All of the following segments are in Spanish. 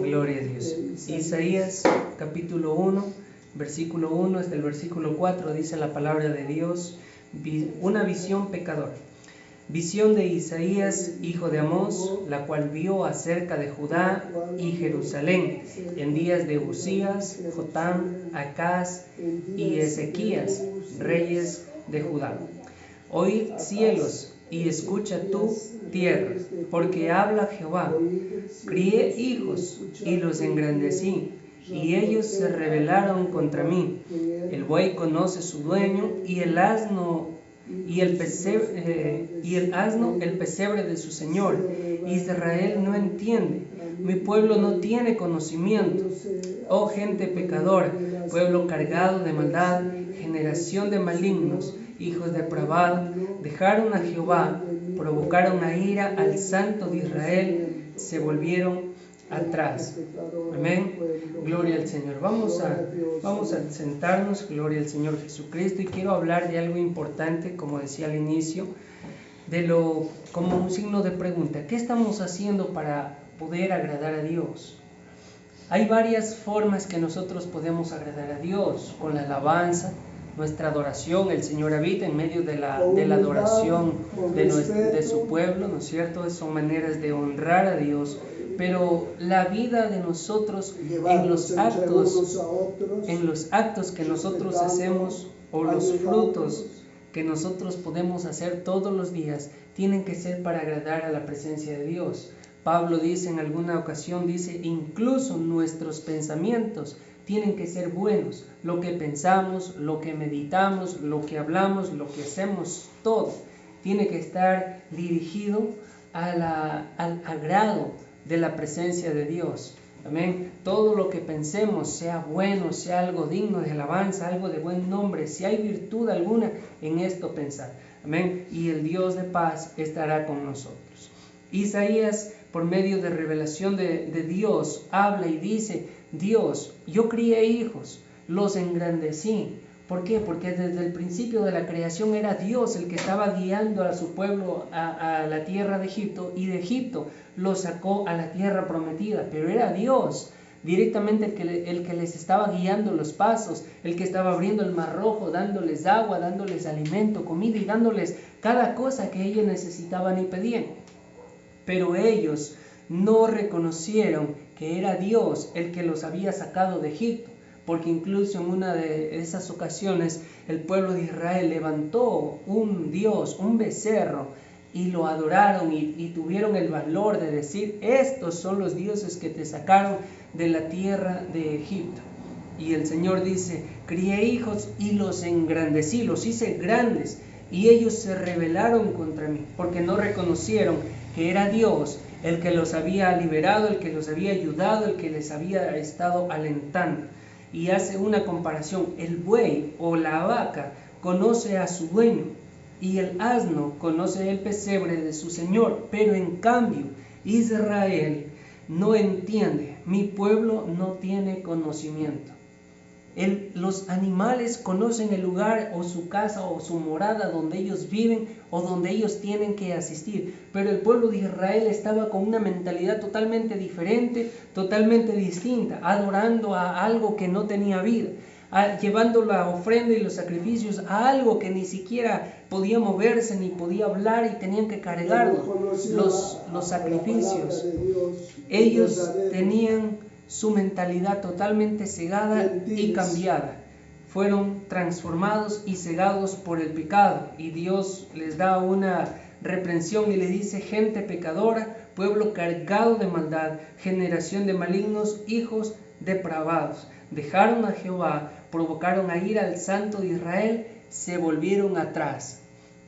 Gloria a Dios. Isaías capítulo 1, versículo 1 hasta el versículo 4 dice la palabra de Dios, una visión pecadora. Visión de Isaías, hijo de Amós, la cual vio acerca de Judá y Jerusalén en días de Uzías, Jotam, Acaz y Ezequías, reyes de Judá. Oíd cielos y escucha tú tierra, porque habla Jehová. Crié hijos y los engrandecí, y ellos se rebelaron contra mí. El buey conoce su dueño, y el asno el pesebre de su señor. Israel no entiende, mi pueblo no tiene conocimiento. Oh gente pecadora, pueblo cargado de maldad, generación de malignos, hijos depravados, dejaron a Jehová, provocaron a ira al Santo de Israel, se volvieron atrás. Amén. Gloria al Señor. Vamos a sentarnos. Gloria al Señor Jesucristo. Y quiero hablar de algo importante, como decía al inicio, como un signo de pregunta. ¿Qué estamos haciendo para poder agradar a Dios? Hay varias formas que nosotros podemos agradar a Dios. Con la alabanza, nuestra adoración. El Señor habita en medio de la adoración de su pueblo, ¿no es cierto? Son maneras de honrar a Dios. Pero la vida de nosotros en los actos que nosotros hacemos, o los frutos que nosotros podemos hacer todos los días, tienen que ser para agradar a la presencia de Dios. Pablo dice en alguna ocasión, incluso nuestros pensamientos tienen que ser buenos. Lo que pensamos, lo que meditamos, lo que hablamos, lo que hacemos, todo tiene que estar dirigido al agrado de la presencia de Dios. Amén. Todo lo que pensemos, sea bueno, sea algo digno de alabanza, algo de buen nombre, si hay virtud alguna en esto pensar. Amén. Y el Dios de paz estará con nosotros. Isaías, por medio de revelación de Dios, habla y dice: Dios, yo crié hijos, los engrandecí. ¿Por qué? Porque desde el principio de la creación era Dios el que estaba guiando a su pueblo a la tierra de Egipto, y de Egipto lo sacó a la tierra prometida. Pero era Dios directamente el que les estaba guiando los pasos, el que estaba abriendo el mar rojo, dándoles agua, dándoles alimento, comida y dándoles cada cosa que ellos necesitaban y pedían. Pero ellos no reconocieron que era Dios el que los había sacado de Egipto. Porque incluso en una de esas ocasiones el pueblo de Israel levantó un dios, un becerro, y lo adoraron y tuvieron el valor de decir: estos son los dioses que te sacaron de la tierra de Egipto. Y el Señor dice: crié hijos y los engrandecí, los hice grandes, y ellos se rebelaron contra mí, porque no reconocieron que era Dios el que los había liberado, el que los había ayudado, el que les había estado alentando. Y hace una comparación: el buey o la vaca conoce a su dueño, y el asno conoce el pesebre de su señor, pero en cambio Israel no entiende, mi pueblo no tiene conocimiento. Los animales conocen el lugar o su casa o su morada donde ellos viven o donde ellos tienen que asistir, pero el pueblo de Israel estaba con una mentalidad totalmente diferente, totalmente distinta, adorando a algo que no tenía vida, llevando la ofrenda y los sacrificios a algo que ni siquiera podía moverse ni podía hablar, y tenían que cargarlo, los sacrificios. Ellos tenían su mentalidad totalmente cegada y cambiada. Fueron transformados y cegados por el pecado, y Dios les da una reprensión y le dice: gente pecadora, pueblo cargado de maldad, generación de malignos, hijos depravados. Dejaron a Jehová, provocaron a ira al Santo de Israel, se volvieron atrás.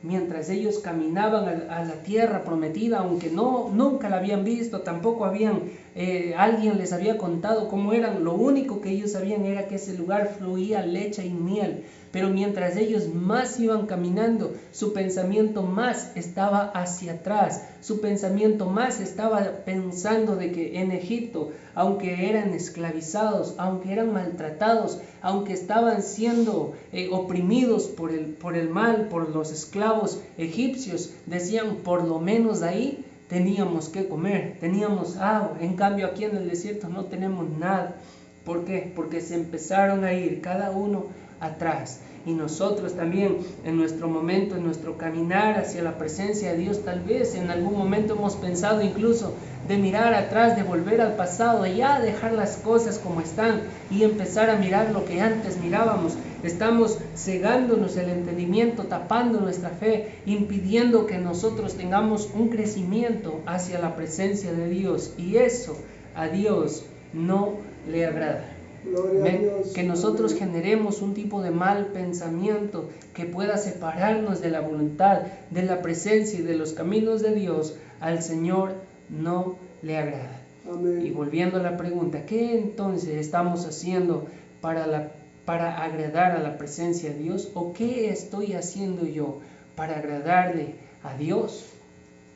Mientras ellos caminaban a la tierra prometida, aunque nunca la habían visto, tampoco alguien les había contado cómo eran, lo único que ellos sabían era que ese lugar fluía leche y miel. Pero mientras ellos más iban caminando, su pensamiento más estaba hacia atrás, su pensamiento más estaba pensando de que en Egipto, aunque eran esclavizados, aunque eran maltratados, aunque estaban siendo oprimidos por el mal, por los esclavos egipcios, decían: por lo menos ahí teníamos que comer, teníamos agua. En cambio aquí en el desierto no tenemos nada. ¿Por qué? Porque se empezaron a ir cada uno atrás. Y nosotros también en nuestro momento, en nuestro caminar hacia la presencia de Dios, tal vez en algún momento hemos pensado incluso de mirar atrás, de volver al pasado, de ya dejar las cosas como están y empezar a mirar lo que antes mirábamos. Estamos cegándonos el entendimiento, tapando nuestra fe, impidiendo que nosotros tengamos un crecimiento hacia la presencia de Dios. Y eso a Dios no le agrada. Que nosotros generemos un tipo de mal pensamiento que pueda separarnos de la voluntad, de la presencia y de los caminos de Dios, al Señor no le agrada. Amén. Y volviendo a la pregunta, ¿qué entonces estamos haciendo para agradar a la presencia de Dios? ¿O qué estoy haciendo yo para agradarle a Dios?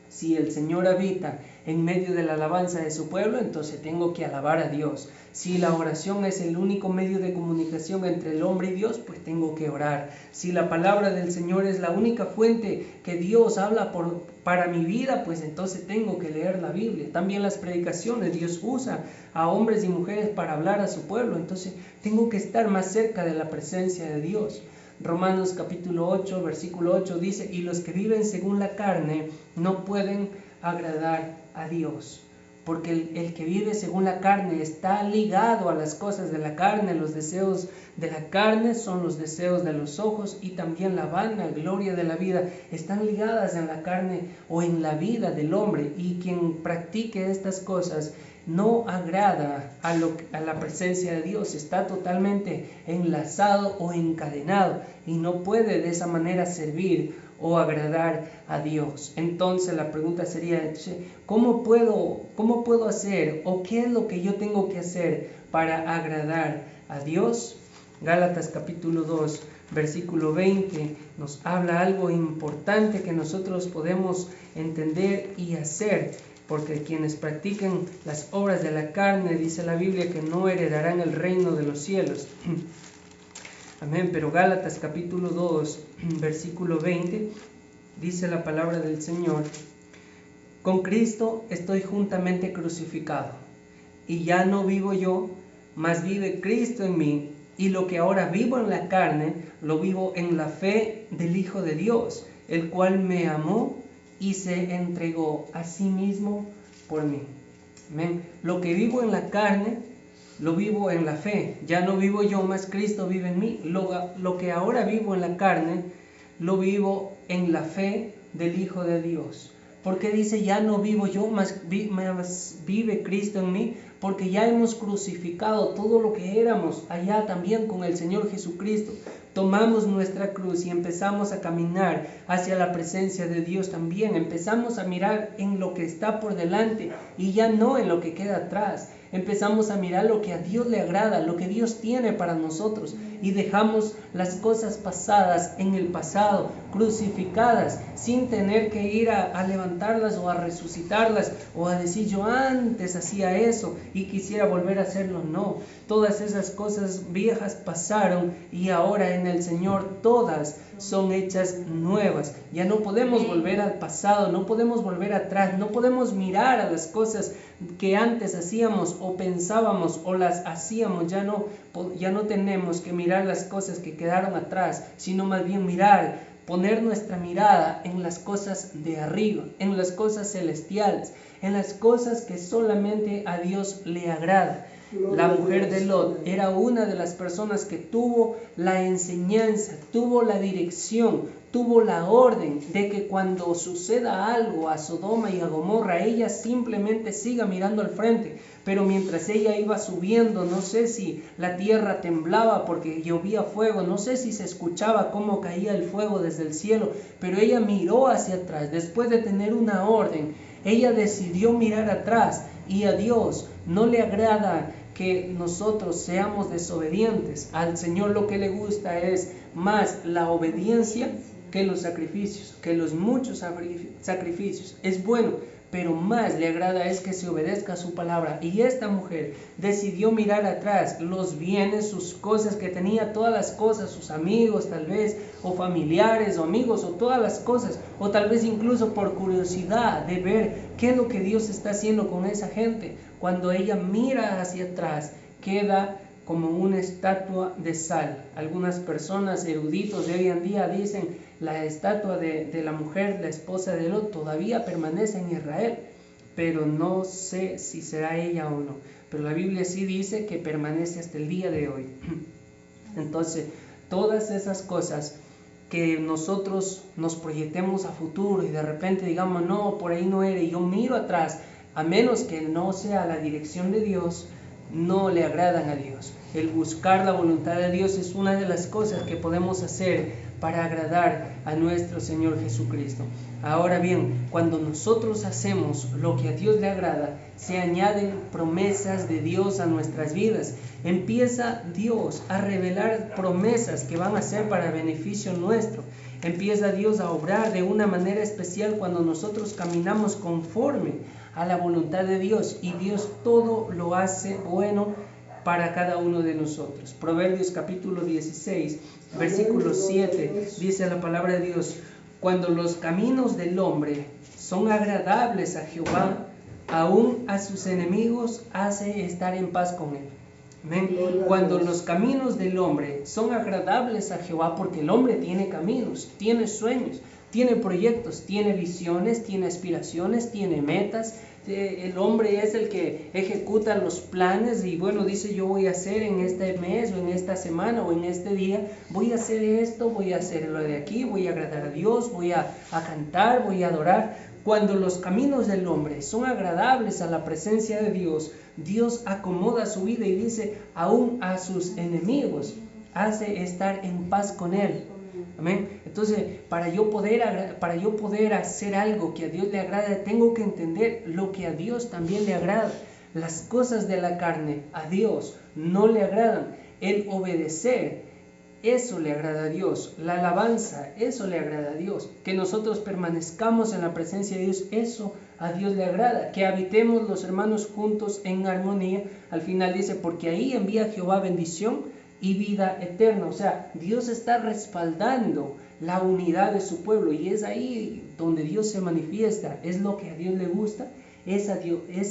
Si el Señor habita en medio de la alabanza de su pueblo, entonces tengo que alabar a Dios. Si la oración es el único medio de comunicación entre el hombre y Dios, pues tengo que orar. Si la palabra del Señor es la única fuente que Dios habla para mi vida, pues entonces tengo que leer la Biblia. También las predicaciones, Dios usa a hombres y mujeres para hablar a su pueblo, entonces tengo que estar más cerca de la presencia de Dios. Romanos capítulo 8, versículo 8 dice, y los que viven según la carne no pueden agradar a Dios. Porque el que vive según la carne está ligado a las cosas de la carne. Los deseos de la carne son los deseos de los ojos y también la vanagloria de la vida. Están ligadas en la carne o en la vida del hombre. Y quien practique estas cosas no agrada a la presencia de Dios. Está totalmente enlazado o encadenado y no puede de esa manera servir o agradar a Dios. Entonces la pregunta sería, ¿cómo puedo hacer o qué es lo que yo tengo que hacer para agradar a Dios? Gálatas capítulo 2, versículo 20 nos habla algo importante que nosotros podemos entender y hacer, porque quienes practiquen las obras de la carne, dice la Biblia, que no heredarán el reino de los cielos. Amén, pero Gálatas capítulo 2, versículo 20, dice la palabra del Señor, con Cristo estoy juntamente crucificado, y ya no vivo yo, mas vive Cristo en mí, y lo que ahora vivo en la carne, lo vivo en la fe del Hijo de Dios, el cual me amó y se entregó a sí mismo por mí. Amén. Lo que vivo en la carne, lo vivo en la fe. Ya no vivo yo, más Cristo vive en mí. Lo que ahora vivo en la carne, lo vivo en la fe del Hijo de Dios. Porque dice, ya no vivo yo, más vive Cristo en mí. Porque ya hemos crucificado todo lo que éramos allá también con el Señor Jesucristo. Tomamos nuestra cruz y empezamos a caminar hacia la presencia de Dios también. Empezamos a mirar en lo que está por delante y ya no en lo que queda atrás. Empezamos a mirar lo que a Dios le agrada, lo que Dios tiene para nosotros, y dejamos las cosas pasadas en el pasado, crucificadas, sin tener que ir a levantarlas o a resucitarlas o a decir yo antes hacía eso y quisiera volver a hacerlo. No, todas esas cosas viejas pasaron y ahora en el Señor todas son hechas nuevas. Ya no podemos volver al pasado, no podemos volver atrás, no podemos mirar a las cosas que antes hacíamos o pensábamos o las hacíamos. Ya no tenemos que mirar las cosas que quedaron atrás, sino más bien poner nuestra mirada en las cosas de arriba, en las cosas celestiales, en las cosas que solamente a Dios le agrada. La mujer de Lot era una de las personas que tuvo la enseñanza, tuvo la dirección, tuvo la orden de que cuando suceda algo a Sodoma y a Gomorra, ella simplemente siga mirando al frente. Pero mientras ella iba subiendo, no sé si la tierra temblaba porque llovía fuego, no sé si se escuchaba cómo caía el fuego desde el cielo, pero ella miró hacia atrás. Después de tener una orden, ella decidió mirar atrás, y a Dios no le agrada que nosotros seamos desobedientes. Al Señor lo que le gusta es más la obediencia que los sacrificios, que los muchos sacrificios. Es bueno, pero más le agrada es que se obedezca a su palabra. Y esta mujer decidió mirar atrás los bienes, sus cosas que tenía, todas las cosas, sus amigos tal vez, o familiares o amigos, o todas las cosas, o tal vez incluso por curiosidad de ver qué es lo que Dios está haciendo con esa gente. Cuando ella mira hacia atrás, queda como una estatua de sal. Algunas personas eruditos de hoy en día dicen la estatua de la mujer, la esposa de Lot, todavía permanece en Israel, pero no sé si será ella o no. Pero la Biblia sí dice que permanece hasta el día de hoy. Entonces, todas esas cosas que nosotros nos proyectemos a futuro y de repente digamos, no, por ahí no era, y yo miro atrás, a menos que no sea la dirección de Dios, no le agradan a Dios. El buscar la voluntad de Dios es una de las cosas que podemos hacer para agradar a nuestro Señor Jesucristo. Ahora bien, cuando nosotros hacemos lo que a Dios le agrada, se añaden promesas de Dios a nuestras vidas. Empieza Dios a revelar promesas que van a ser para beneficio nuestro. Empieza Dios a obrar de una manera especial cuando nosotros caminamos conforme a la voluntad de Dios, y Dios todo lo hace bueno para cada uno de nosotros. Proverbios capítulo 16, versículo 7, dice la palabra de Dios: cuando los caminos del hombre son agradables a Jehová, aún a sus enemigos hace estar en paz con él. Amén. Cuando los caminos del hombre son agradables a Jehová, porque el hombre tiene caminos, tiene sueños, tiene proyectos, tiene visiones, tiene aspiraciones, tiene metas. El hombre es el que ejecuta los planes y bueno, dice, yo voy a hacer en este mes o en esta semana o en este día, voy a hacer esto, voy a hacer lo de aquí, voy a agradar a Dios, voy a cantar, voy a adorar. Cuando los caminos del hombre son agradables a la presencia de Dios, Dios acomoda su vida y dice, aún a sus enemigos hace estar en paz con él. Amén. Entonces, para yo poder hacer algo que a Dios le agrada, tengo que entender lo que a Dios también le agrada. Las cosas de la carne a Dios no le agradan. El obedecer, eso le agrada a Dios. La alabanza, eso le agrada a Dios. Que nosotros permanezcamos en la presencia de Dios, eso a Dios le agrada. Que habitemos los hermanos juntos en armonía. Al final dice, porque ahí envía Jehová bendición y vida eterna. O sea, Dios está respaldando la unidad de su pueblo, y es ahí donde Dios se manifiesta. Es lo que a Dios le gusta, es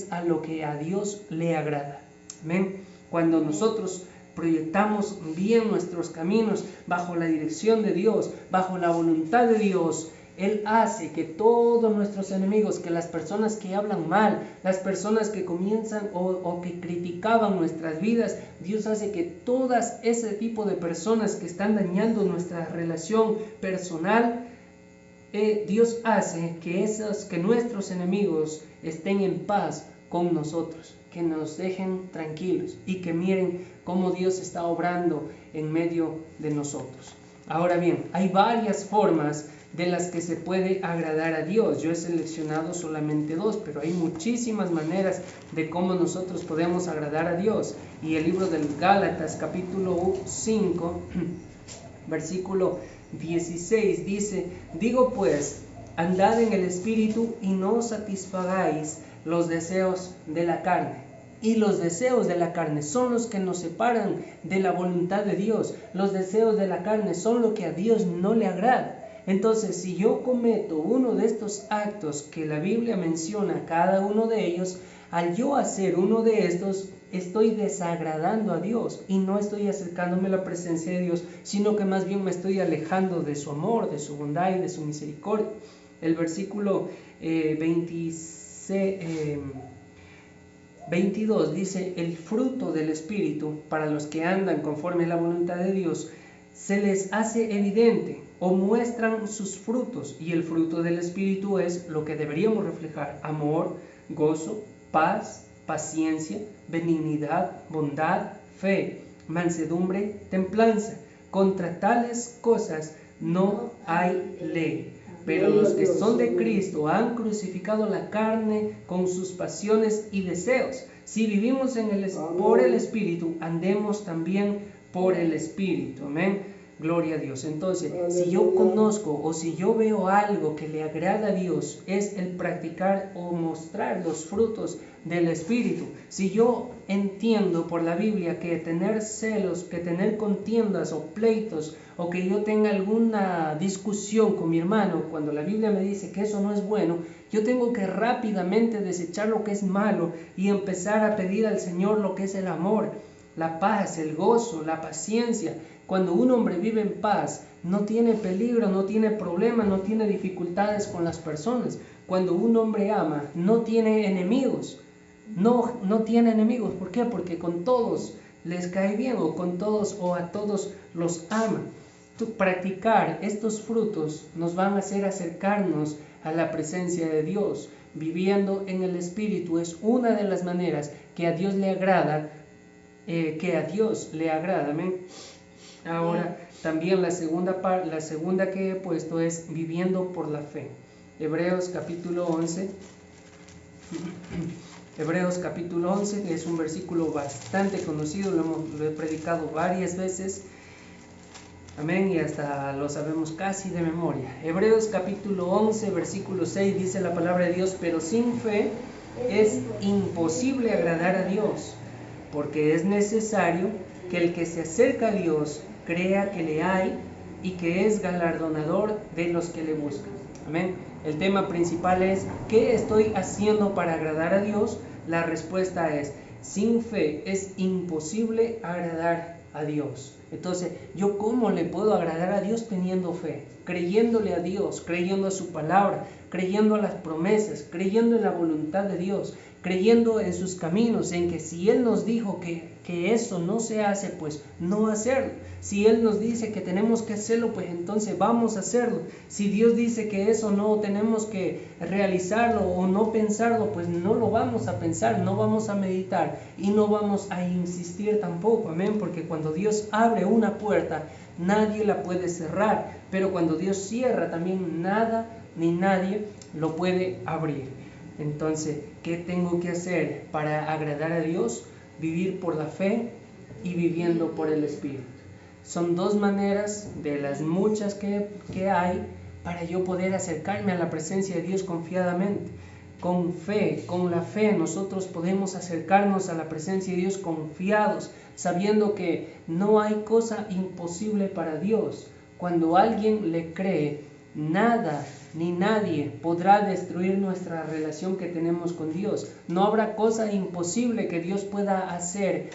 a lo que a Dios le agrada. Amén. Cuando nosotros proyectamos bien nuestros caminos bajo la dirección de Dios, bajo la voluntad de Dios, Él hace que todos nuestros enemigos, que las personas que hablan mal, las personas que comienzan o que criticaban nuestras vidas, Dios hace que todas ese tipo de personas que están dañando nuestra relación personal, Dios hace que nuestros enemigos estén en paz con nosotros, que nos dejen tranquilos y que miren cómo Dios está obrando en medio de nosotros. Ahora bien, hay varias formas de las que se puede agradar a Dios. Yo he seleccionado solamente 2, pero hay muchísimas maneras de cómo nosotros podemos agradar a Dios. Y el libro del Gálatas capítulo 5, versículo 16 dice: digo pues, andad en el Espíritu y no satisfagáis los deseos de la carne. Y los deseos de la carne son los que nos separan de la voluntad de Dios. Los deseos de la carne son lo que a Dios no le agrada. Entonces, si yo cometo uno de estos actos que la Biblia menciona, cada uno de ellos, al yo hacer uno de estos, estoy desagradando a Dios y no estoy acercándome a la presencia de Dios, sino que más bien me estoy alejando de su amor, de su bondad y de su misericordia. El versículo 22 dice: el fruto del Espíritu, para los que andan conforme a la voluntad de Dios, se les hace evidente o muestran sus frutos, y el fruto del Espíritu es lo que deberíamos reflejar: amor, gozo, paz, paciencia, benignidad, bondad, fe, mansedumbre, templanza. Contra tales cosas no hay ley. Pero los que son de Cristo han crucificado la carne con sus pasiones y deseos. Si vivimos por el Espíritu, andemos también por el Espíritu. Amén. Gloria a Dios. Entonces, si yo conozco o si yo veo algo que le agrada a Dios, es el practicar o mostrar los frutos del Espíritu. Si yo entiendo por la Biblia que tener celos, que tener contiendas o pleitos, o que yo tenga alguna discusión con mi hermano, cuando la Biblia me dice que eso no es bueno, yo tengo que rápidamente desechar lo que es malo y empezar a pedir al Señor lo que es el amor, la paz, el gozo, la paciencia. Cuando un hombre vive en paz, no tiene peligro, no tiene problema, no tiene dificultades con las personas. Cuando un hombre ama, no tiene enemigos. No tiene enemigos. ¿Por qué? Porque con todos les cae bien, o con todos o a todos los ama. Practicar estos frutos nos van a hacer acercarnos a la presencia de Dios. Viviendo en el Espíritu es una de las maneras que a Dios le agrada, amén. Ahora, también la segunda que he puesto es viviendo por la fe. Hebreos capítulo 11. Hebreos capítulo 11 es un versículo bastante conocido, lo he predicado varias veces. Amén, y hasta lo sabemos casi de memoria. Hebreos capítulo 11, versículo 6 dice la palabra de Dios: pero sin fe es imposible agradar a Dios, porque es necesario que el que se acerca a Dios crea que le hay y que es galardonador de los que le buscan. Amén. El tema principal es: ¿qué estoy haciendo para agradar a Dios? La respuesta es: sin fe es imposible agradar a Dios. Entonces, ¿yo cómo le puedo agradar a Dios? Teniendo fe, creyéndole a Dios, creyendo a su palabra, creyendo a las promesas, creyendo en la voluntad de Dios, creyendo en sus caminos, en que si Él nos dijo que eso no se hace, pues no hacerlo. Si Él nos dice que tenemos que hacerlo, pues entonces vamos a hacerlo. Si Dios dice que eso no tenemos que realizarlo o no pensarlo, pues no lo vamos a pensar, no vamos a meditar y no vamos a insistir tampoco. Amén, porque cuando Dios abre una puerta, nadie la puede cerrar, pero cuando Dios cierra, también nada ni nadie lo puede abrir. Entonces, ¿qué tengo que hacer para agradar a Dios? Vivir por la fe y viviendo por el Espíritu. Son dos maneras de las muchas que hay para yo poder acercarme a la presencia de Dios confiadamente. Con fe, con la fe, nosotros podemos acercarnos a la presencia de Dios confiados, sabiendo que no hay cosa imposible para Dios. Cuando alguien le cree, nada ni nadie podrá destruir nuestra relación que tenemos con Dios. No habrá cosa imposible que Dios pueda hacer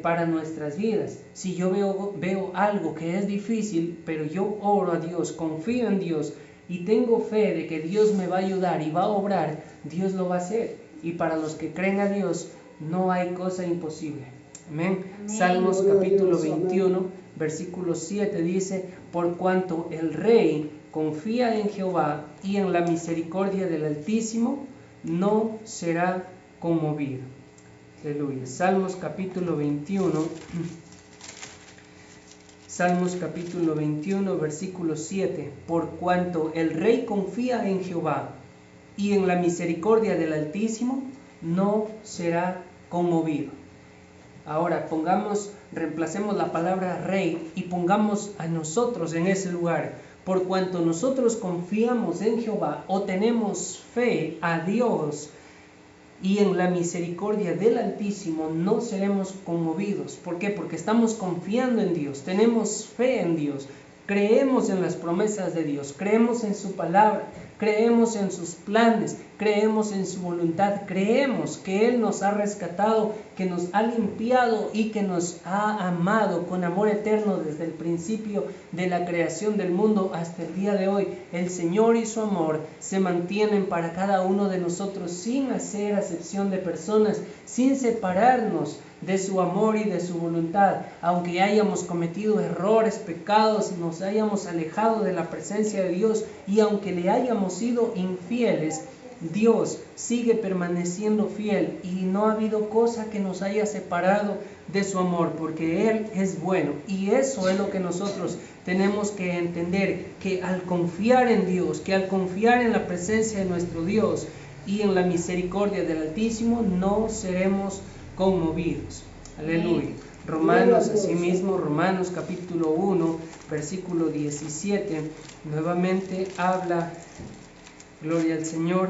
para nuestras vidas. Si yo veo algo que es difícil, pero yo oro a Dios, confío en Dios y tengo fe de que Dios me va a ayudar y va a obrar, Dios lo va a hacer. Y para los que creen a Dios, no hay cosa imposible. Amén. Salmos capítulo 21, versículo 7 dice: por cuanto el rey confía en Jehová y en la misericordia del Altísimo, no será conmovido. Aleluya. Salmos capítulo 21. Salmos capítulo 21, versículo 7. Por cuanto el rey confía en Jehová y en la misericordia del Altísimo, no será conmovido. Ahora reemplacemos la palabra rey y pongamos a nosotros en ese lugar. Por cuanto nosotros confiamos en Jehová o tenemos fe a Dios y en la misericordia del Altísimo, no seremos conmovidos. ¿Por qué? Porque estamos confiando en Dios, tenemos fe en Dios, creemos en las promesas de Dios, creemos en su palabra, creemos en sus planes, creemos en su voluntad, creemos que Él nos ha rescatado, que nos ha limpiado y que nos ha amado con amor eterno desde el principio de la creación del mundo hasta el día de hoy. El Señor y su amor se mantienen para cada uno de nosotros sin hacer acepción de personas, sin separarnos de su amor y de su voluntad. Aunque hayamos cometido errores, pecados, nos hayamos alejado de la presencia de Dios y aunque le hayamos sido infieles, Dios sigue permaneciendo fiel y no ha habido cosa que nos haya separado de su amor, porque Él es bueno. Y eso es lo que nosotros tenemos que entender, que al confiar en Dios, que al confiar en la presencia de nuestro Dios y en la misericordia del Altísimo, no seremos conmovidos. Aleluya. Romanos, asimismo, Romanos capítulo 1, versículo 17, nuevamente habla, gloria al Señor,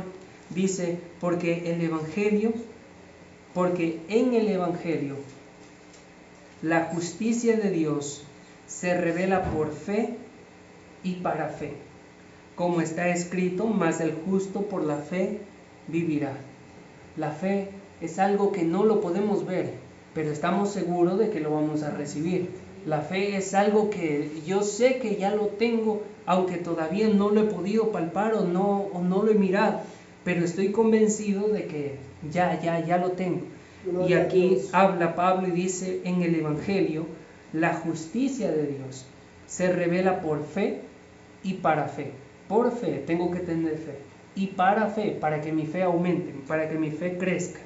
dice, porque en el Evangelio la justicia de Dios se revela por fe y para fe, como está escrito, mas el justo por la fe vivirá. La fe es algo que no lo podemos ver, pero estamos seguros de que lo vamos a recibir. La fe es algo que yo sé que ya lo tengo, aunque todavía no lo he podido palpar o no lo he mirado, pero estoy convencido de que ya lo tengo. Y aquí habla Pablo y dice, en el Evangelio, la justicia de Dios se revela por fe y para fe. Por fe, tengo que tener fe. Y para fe, para que mi fe aumente, para que mi fe crezca.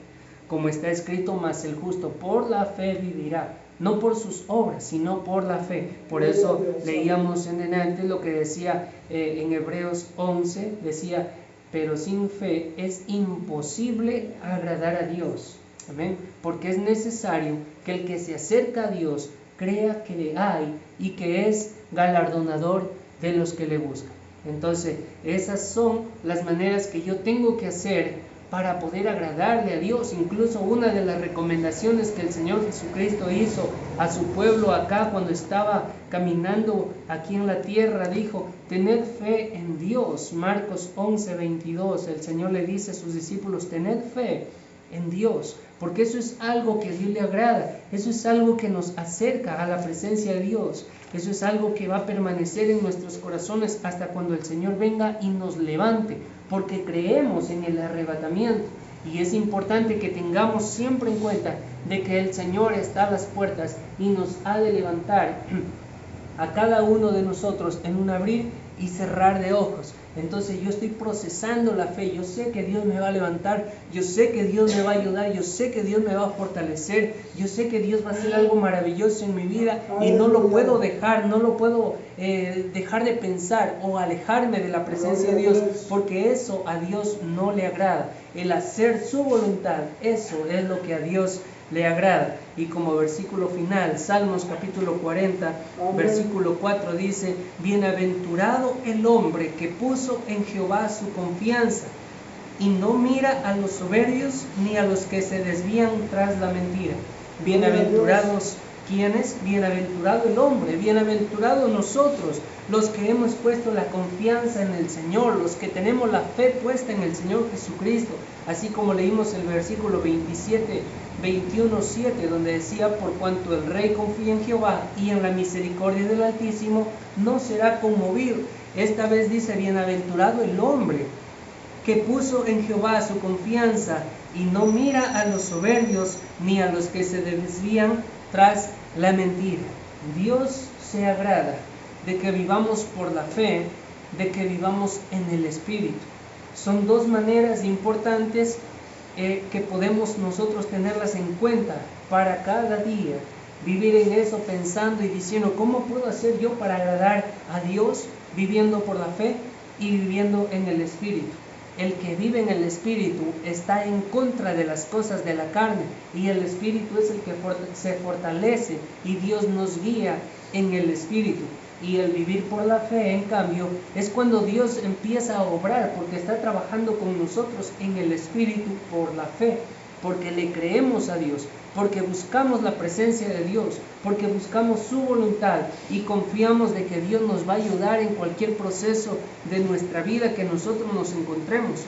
Como está escrito, mas el justo por la fe vivirá. No por sus obras, sino por la fe. Por eso leíamos en delante lo que decía en Hebreos 11, decía, pero sin fe es imposible agradar a Dios. Amén. Porque es necesario que el que se acerca a Dios crea que le hay y que es galardonador de los que le buscan. Entonces, esas son las maneras que yo tengo que hacer para poder agradarle a Dios. Incluso una de las recomendaciones que el Señor Jesucristo hizo a su pueblo acá cuando estaba caminando aquí en la tierra, dijo, tened fe en Dios. Marcos 11:22, el Señor le dice a sus discípulos, tened fe en Dios, porque eso es algo que a Dios le agrada, eso es algo que nos acerca a la presencia de Dios, eso es algo que va a permanecer en nuestros corazones hasta cuando el Señor venga y nos levante, porque creemos en el arrebatamiento. Y es importante que tengamos siempre en cuenta de que el Señor está a las puertas y nos ha de levantar a cada uno de nosotros en un abrir y cerrar de ojos. Entonces yo estoy procesando la fe, yo sé que Dios me va a levantar, yo sé que Dios me va a ayudar, yo sé que Dios me va a fortalecer, yo sé que Dios va a hacer algo maravilloso en mi vida y no lo puedo dejar, no lo puedo dejar de pensar o alejarme de la presencia de Dios, porque eso a Dios no le agrada. El hacer su voluntad, eso es lo que a Dios le agrada. Y como versículo final, Salmos capítulo 40, versículo 4 dice, bienaventurado el hombre que puso en Jehová su confianza y no mira a los soberbios ni a los que se desvían tras la mentira. Bienaventurados, ¿quiénes? Bienaventurado el hombre, bienaventurado nosotros, los que hemos puesto la confianza en el Señor, los que tenemos la fe puesta en el Señor Jesucristo, así como leímos el versículo 21:7, donde decía, por cuanto el rey confía en Jehová y en la misericordia del Altísimo, no será conmovido. Esta vez dice, bienaventurado el hombre que puso en Jehová su confianza y no mira a los soberbios ni a los que se desvían tras la mentira. Dios se agrada de que vivamos por la fe, de que vivamos en el Espíritu. Son dos maneras importantes que podemos nosotros tenerlas en cuenta para cada día. Vivir en eso pensando y diciendo, ¿cómo puedo hacer yo para agradar a Dios? Viviendo por la fe y viviendo en el Espíritu. El que vive en el Espíritu está en contra de las cosas de la carne, y el Espíritu es el que se fortalece y Dios nos guía en el Espíritu. Y el vivir por la fe, en cambio, es cuando Dios empieza a obrar, porque está trabajando con nosotros en el Espíritu por la fe, porque le creemos a Dios, porque buscamos la presencia de Dios, porque buscamos su voluntad y confiamos de que Dios nos va a ayudar en cualquier proceso de nuestra vida que nosotros nos encontremos.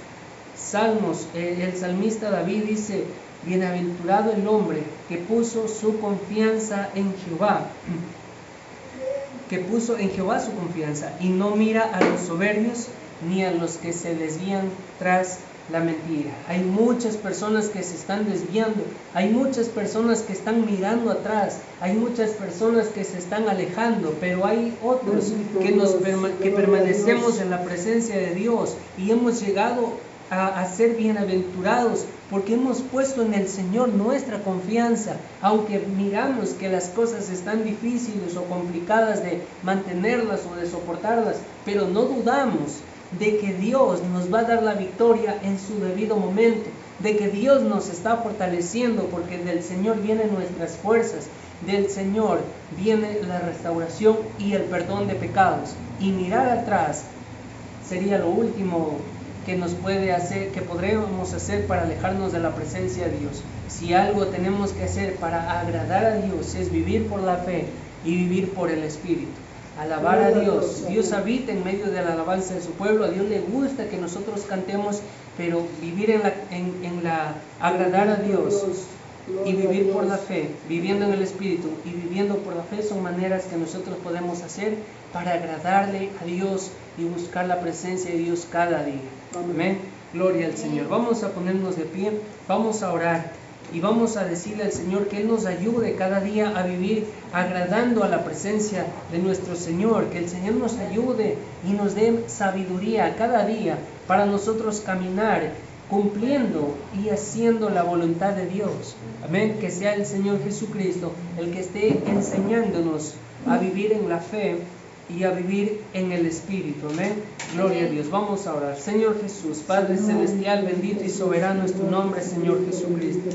Salmos, el salmista David dice, bienaventurado el hombre que puso su confianza en Jehová, que puso en Jehová su confianza y no mira a los soberbios ni a los que se desvían tras la mentira. Hay muchas personas que se están desviando, hay muchas personas que están mirando atrás, hay muchas personas que se están alejando, pero hay otros que permanecemos en la presencia de Dios y hemos llegado a ser bienaventurados porque hemos puesto en el Señor nuestra confianza, aunque miramos que las cosas están difíciles o complicadas de mantenerlas o de soportarlas, pero no dudamos de que Dios nos va a dar la victoria en su debido momento. de que Dios nos está fortaleciendo, porque del Señor vienen nuestras fuerzas, del Señor viene la restauración y el perdón de pecados. Y mirar atrás sería lo último que nos puede hacer, que podremos hacer para alejarnos de la presencia de Dios. Si algo tenemos que hacer para agradar a Dios es vivir por la fe y vivir por el Espíritu. Alabar a Dios. Dios habita en medio de la alabanza de su pueblo. A Dios le gusta que nosotros cantemos, pero vivir agradar a Dios y vivir por la fe, viviendo en el Espíritu y viviendo por la fe, son maneras que nosotros podemos hacer para agradarle a Dios y buscar la presencia de Dios cada día. Amén. Gloria al Señor. Vamos a ponernos de pie, vamos a orar y vamos a decirle al Señor que Él nos ayude cada día a vivir agradando a la presencia de nuestro Señor, que el Señor nos ayude y nos dé sabiduría cada día para nosotros caminar cumpliendo y haciendo la voluntad de Dios. Amén. Que sea el Señor Jesucristo el que esté enseñándonos a vivir en la fe y a vivir en el Espíritu. Amén. Gloria a Dios. Vamos a orar. Señor Jesús, Padre Celestial, bendito y soberano es tu nombre, Señor Jesucristo.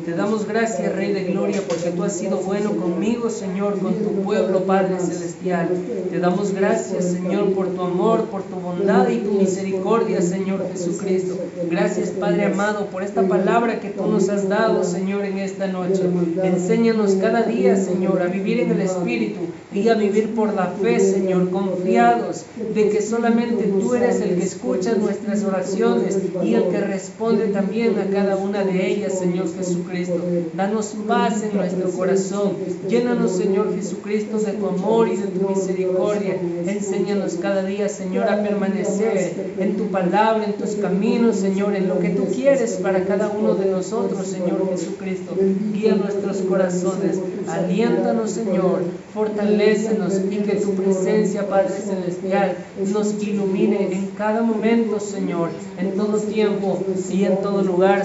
Te damos gracias, Rey de Gloria, porque tú has sido bueno conmigo, Señor, con tu pueblo, Padre Celestial. Te damos gracias, Señor, por tu amor, por tu bondad y tu misericordia, Señor Jesucristo. Gracias, Padre amado, por esta palabra que tú nos has dado, Señor, en esta noche. Enséñanos cada día, Señor, a vivir en el Espíritu y a vivir por la fe, Señor, confiados de que solamente tú eres el que escucha nuestras oraciones y el que responde también a cada una de ellas, Señor Jesucristo. Danos paz en nuestro corazón. Llénanos, Señor Jesucristo, de tu amor y de tu misericordia. Enséñanos cada día, Señor, a permanecer en tu palabra, en tus caminos, Señor, en lo que tú quieres para cada uno de nosotros, Señor Jesucristo. Guía nuestros corazones. Aliéntanos, Señor. Fortalécenos y que tu presencia, Padre Celestial, nos ilumine en cada momento, Señor, en todo tiempo y en todo lugar.